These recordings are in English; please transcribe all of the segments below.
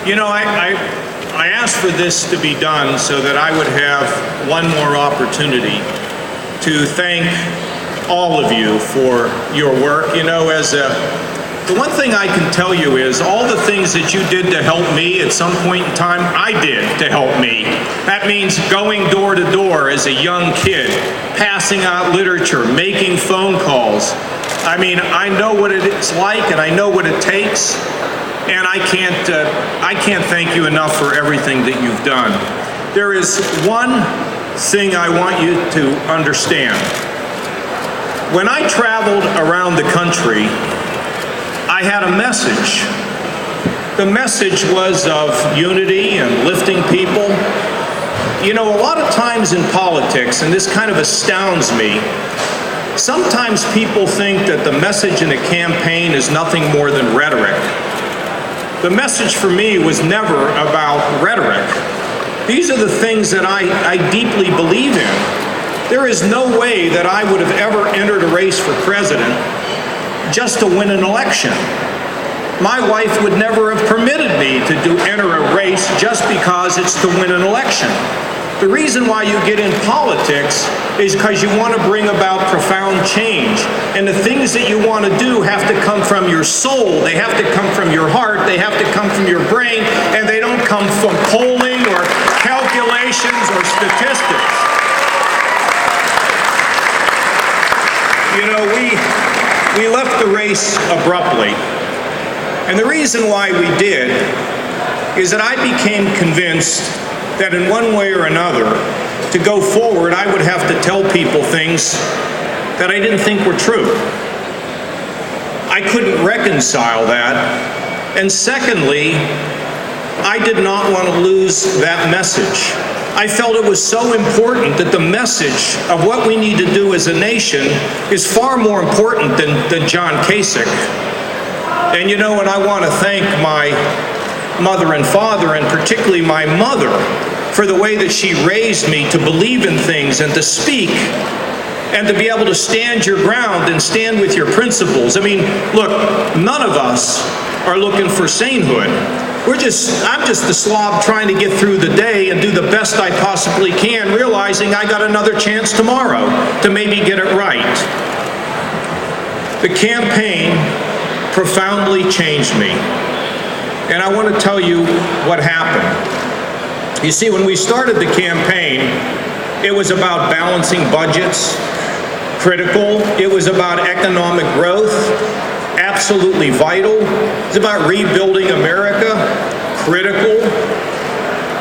You know, I asked for this to be done so that I would have one more opportunity to thank all of you for your work. You know, the one thing I can tell you is all the things that you did to help me at some point in time, I did to help me. That means going door to door as a young kid, passing out literature, making phone calls. I mean, I know what it's like and I know what it takes. And I can't thank you enough for everything that you've done. There is one thing I want you to understand. When I traveled around the country, I had a message. The message was of unity and lifting people. You know, a lot of times in politics, and this kind of astounds me, sometimes people think that the message in a campaign is nothing more than rhetoric. The message for me was never about rhetoric. These are the things that I deeply believe in. There is no way that I would have ever entered a race for president just to win an election. My wife would never have permitted me to enter a race just because it's to win an election. The reason why you get in politics is because you want to bring about profound change. And the things that you want to do have to come from your soul. They have to come from your heart. They have to come from your brain. And they don't come from polling or calculations or statistics. You know, we left the race abruptly. And the reason why we did is that I became convinced that in one way or another, to go forward, I would have to tell people things that I didn't think were true. I couldn't reconcile that. And secondly, I did not want to lose that message. I felt it was so important that the message of what we need to do as a nation is far more important than John Kasich. And you know, and I want to thank my mother and father, and particularly my mother, for the way that she raised me to believe in things and to speak and to be able to stand your ground and stand with your principles. I mean, look, none of us are looking for sainthood. I'm just a slob trying to get through the day and do the best I possibly can, realizing I got another chance tomorrow to maybe get it right. The campaign profoundly changed me. And I want to tell you what happened. You see, when we started the campaign, it was about balancing budgets, critical. It was about economic growth, absolutely vital. It was about rebuilding America, critical.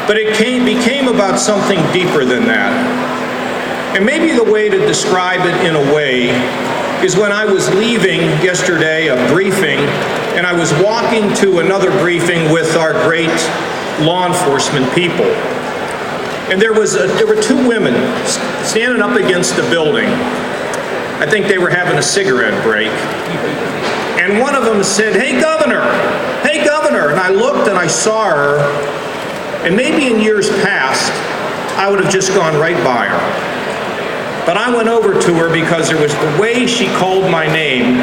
But it became about something deeper than that. And maybe the way to describe it in a way is when I was leaving yesterday a briefing, and I was walking to another briefing with our great law enforcement people. And there were two women standing up against a building. I think they were having a cigarette break. And one of them said, "Hey, Governor! Hey, Governor!" And I looked and I saw her, and maybe in years past, I would have just gone right by her. But I went over to her because there was the way she called my name.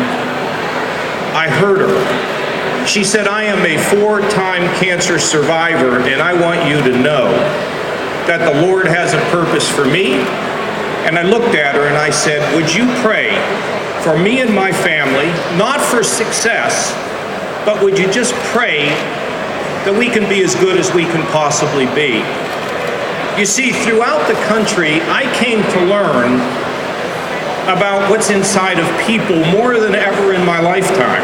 I heard her. She said, "I am a 4-time cancer survivor, and I want you to know that the Lord has a purpose for me." And I looked at her and I said, "Would you pray for me and my family, not for success, but would you just pray that we can be as good as we can possibly be?" You see, throughout the country, I came to learn about what's inside of people more than ever in my lifetime.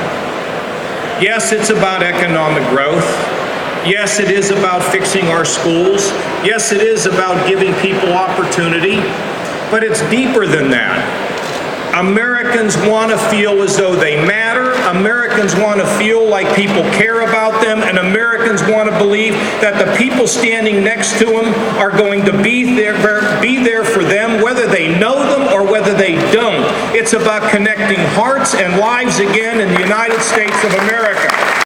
Yes, it's about economic growth. Yes, it is about fixing our schools. Yes, it is about giving people opportunity. But it's deeper than that. Americans want to feel as though they matter. Americans want to feel like people care about them. And Americans want to believe that the people standing next to them are going to be there for them, whether they know them or whether they don't. It's about connecting hearts and lives again in the United States of America.